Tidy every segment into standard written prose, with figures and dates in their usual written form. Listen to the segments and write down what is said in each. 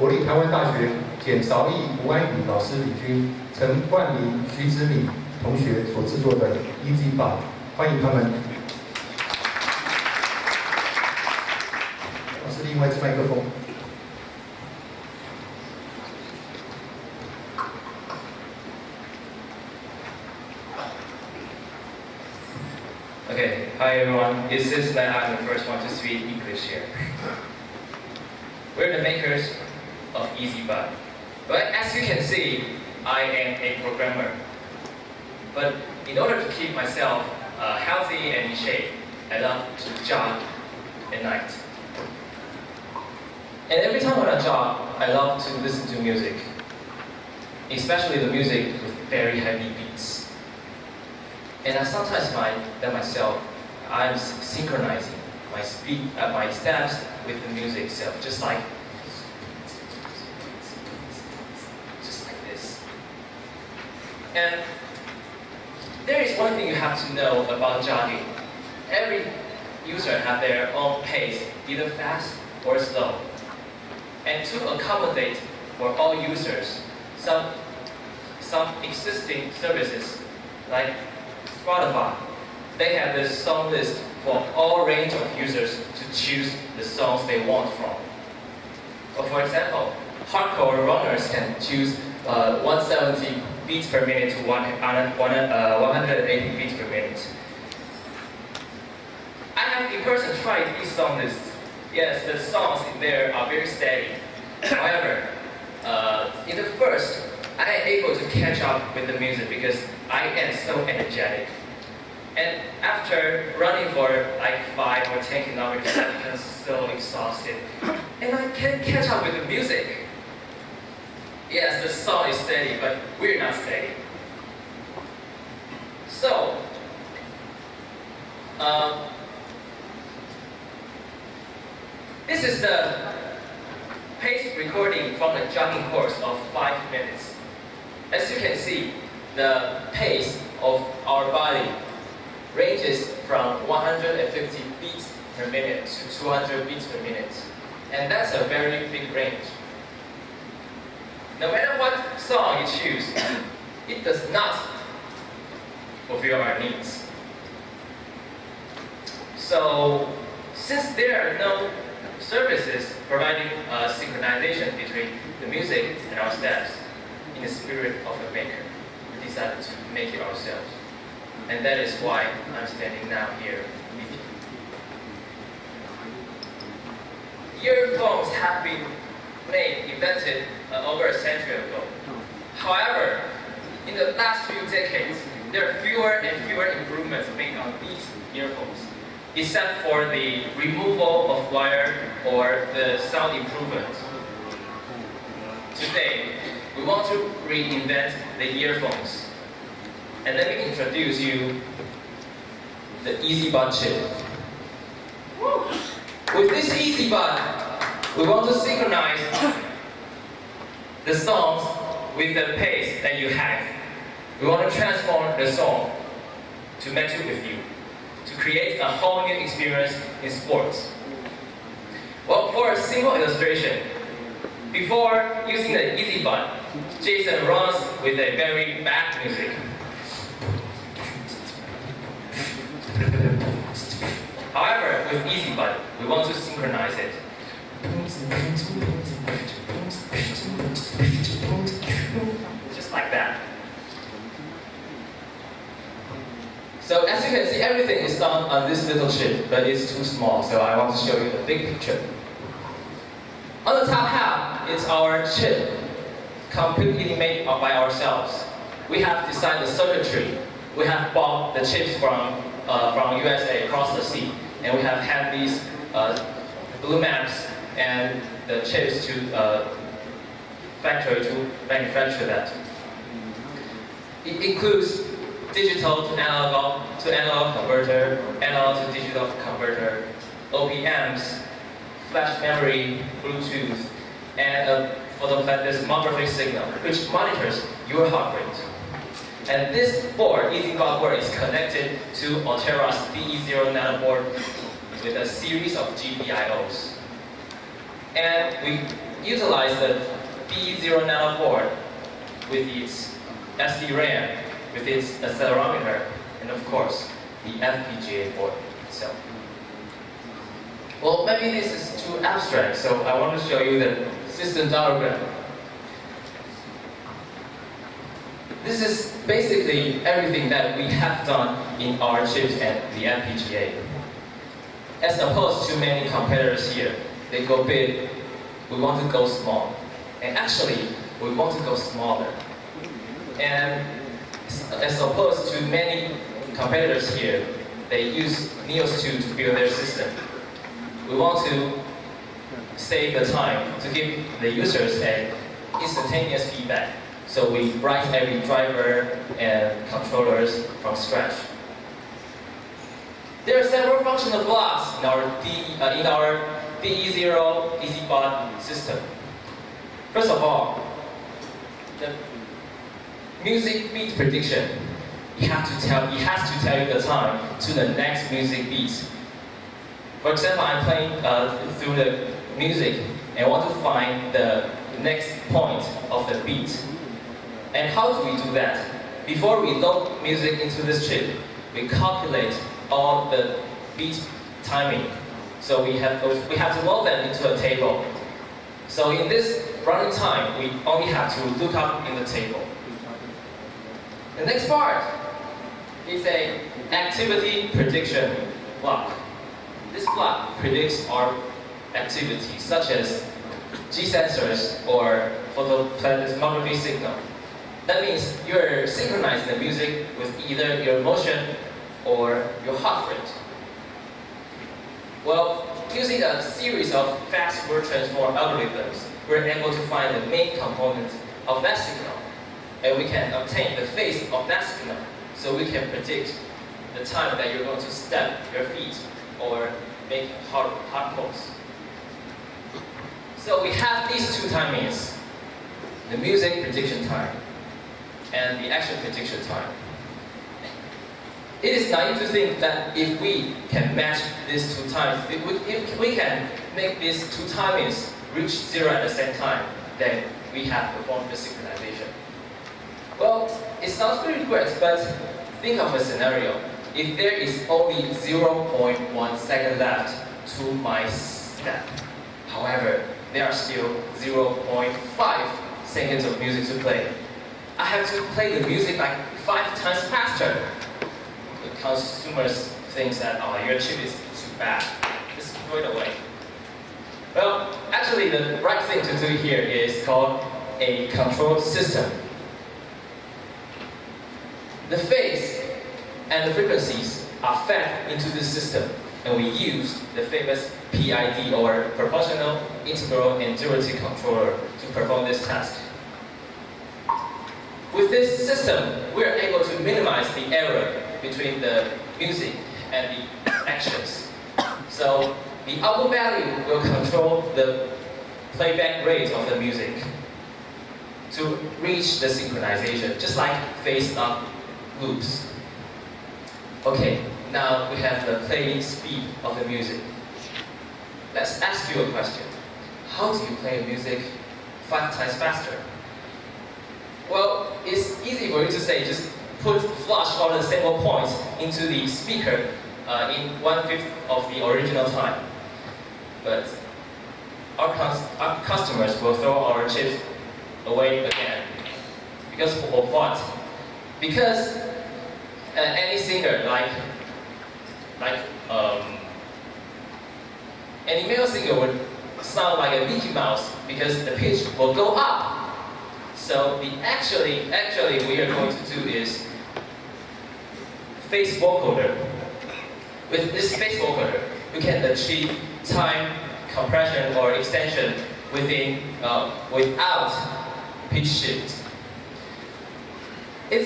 国立台湾大学简韶义、吴安宇老师领军，陈冠霖、徐子敏同学所制作的 EZBud， 欢迎他们。老师另外一支麦克风。 Okay, hi everyone. It seems that I'm the first one to speak English here. We're the makers of EZBud. But as you can see, I am a programmer. But in order to keep myself healthy and in shape, I love to jog at night. And every time when I jog, I love to listen to music, especially the music with very heavy beats. And I sometimes find that myself, I'm synchronizing my steps with the music itself, just like this. And there is one thing you have to know about jogging. Every user has their own pace, either fast or slow. And to accommodate for all users, some existing services like Spotify, they have this song list for all range of users to choose the songs they want from. Or for example, hardcore runners can choose 170 beats per minute to 180 beats per minute. I have in person tried these song lists. Yes, the songs in there are very steady. However, in the first, I am able to catch up with the music because I am so energetic. And after running for like 5 or 10 kilometers, I become so exhausted. And I can't catch up with the music. Yes, the song is steady, but we're not steady. So, this is the pace recording from the jogging course of 5 minutes. As you can see, the pace of our body ranges from 150 beats per minute to 200 beats per minute. And that's a very big range. No matter what song you choose, it does not fulfill our needs. So, since there are no services providing synchronization between the music and our steps, in the spirit of a maker, we decided to make it ourselves. And that is why I'm standing now here with you. Earphones have been invented over a century ago. However, in the last few decades, there are fewer and fewer improvements made on these earphones, except for the removal of wire or the sound improvement. Today, we want to reinvent the earphones. And let me introduce you the EZBud chip. With this EZBud, we want to synchronize the songs with the pace that you have. We want to transform the song to match it with you, to create a whole new experience in sports. Well, for a simple illustration, before using the EZBud, Jason runs with a very bad music. However, with EZBud, we want to synchronize it. Just like that. So as you can see, everything is done on this little chip, but it's too small, so I want to show you the big picture. On the top half, it's our chip, completely made by ourselves. We have designed the circuitry. We have bought the chips from USA across the sea, and we have had these blue maps and the chips to factory to manufacture that. It includes digital to analog converter, analog to digital converter, OPMs, flash memory, Bluetooth, and for the plethysmography signal, which monitors your heart rate. And this board, EZBud board, is connected to Altera's DE0 nanoboard with a series of GPIOs. And we utilize the B0 nano board with its SD-RAM, with its accelerometer, and of course, the FPGA board itself. Well, maybe this is too abstract, so I want to show you the system diagram. This is basically everything that we have done in our chips and the FPGA. As opposed to many competitors here, they go big, we want to go small. And actually, we want to go smaller. And as opposed to many competitors here, they use Neos 2 to build their system. We want to save the time to give the users an instantaneous feedback. So we write every driver and controllers from scratch. There are several functional blocks in our DE0 EZBud system. First of all, the music beat prediction. It has to tell you the time to the next music beat. For example, I'm playing through the music and want to find the next point of the beat. And how do we do that? Before we load music into this chip, we calculate all the beat timing. So we have to load them into a table. So in this running time, we only have to look up in the table. The next part is an activity prediction block. This block predicts our activities, such as G sensors or photoplethysmography signal. That means you're synchronizing the music with either your motion or your heart rate. Well, using a series of fast word transform algorithms, we're able to find the main component of that signal, and we can obtain the phase of that signal, so we can predict the time that you're going to step your feet or make hard pose. So we have these two timings, the music prediction time and the action prediction time. It is naive to think that if we can match these two times, if we can make these two timings reach 0 at the same time, then we have performed the synchronization. Well, it sounds pretty great, but think of a scenario. If there is only 0.1 second left to my step, however, there are still 0.5 seconds of music to play. I have to play the music like 5 times faster. The consumers think that, oh, your chip is too bad. Just throw it away. Well, actually, the right thing to do here is called a control system. The phase and the frequencies are fed into the system, and we use the famous PID, or proportional, integral, and derivative controller to perform this task. With this system, we are able to minimize the error between the music and the actions. So the output value will control the playback rate of the music to reach the synchronization, just like phase-up loops. Okay, now we have the playing speed of the music. Let's ask you a question. How do you play music 5 times faster? Well, it's easy for you to say, just flush all the sample points into the speaker in 1/5 of the original time. But our customers will throw our chips away again. Because of what? Because any singer, any male singer would sound like a Mickey Mouse because the pitch will go up. So actually what we are going to do is phase vocoder. With this phase vocoder, we can achieve time compression or extension without pitch shift. We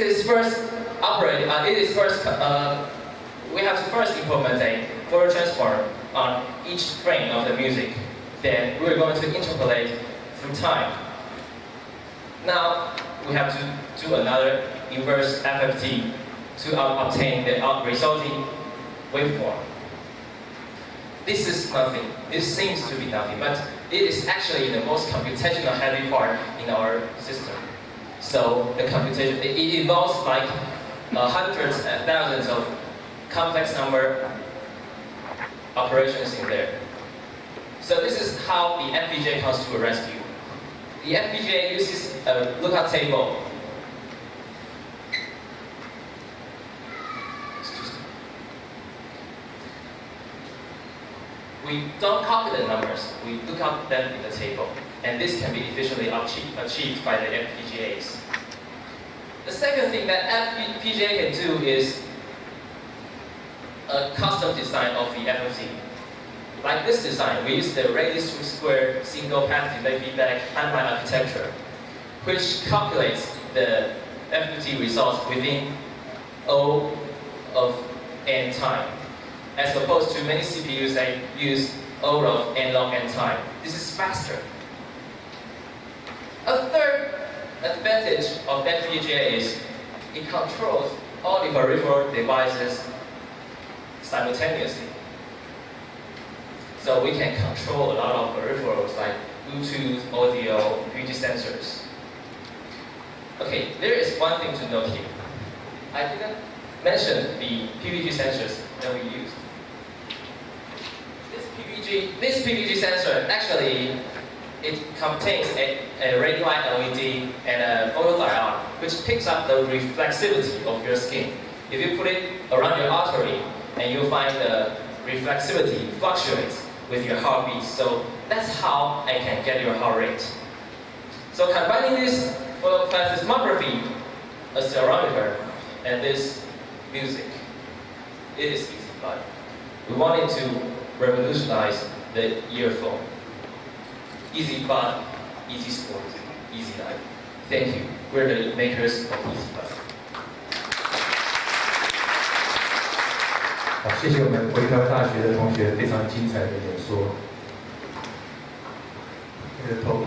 have to first implement a Fourier transform on each frame of the music. Then we're going to interpolate through time. Now we have to do another inverse FFT to obtain the resulting waveform. This is nothing. This seems to be nothing, but it is actually the most computational heavy part in our system. So the computation, it involves like hundreds and thousands of complex number operations in there. So this is how the FPGA comes to a rescue. The FPGA uses a lookup table. We don't copy the numbers, we look up them in the table. And this can be efficiently achieved by the FPGAs. The second thing that FPGA can do is a custom design of the FFT. Like this design, we use the radius 2 square single path delay feedback timeline architecture, which calculates the FFT results within O of n time, as opposed to many CPUs that use O of n log n time. This is faster. A third advantage of FPGA is it controls all the peripheral devices simultaneously. So we can control a lot of peripherals like Bluetooth, audio, PPG sensors. Okay, there is one thing to note here. I didn't mention the PPG sensors that we use. This PPG sensor actually it contains a red light LED and a photodiode, which picks up the reflexivity of your skin. If you put it around your artery, and you'll find the reflexivity fluctuates with your heartbeat. So that's how I can get your heart rate. So combining this photoplasmography, accelerometer, and this music, it is EZBud. We wanted to revolutionize the earphone. EZBud, easy sport, easy life. Thank you. We're the makers of EZBud. 好，谢谢我们国立台湾大学的同学非常精彩的演说。那个头。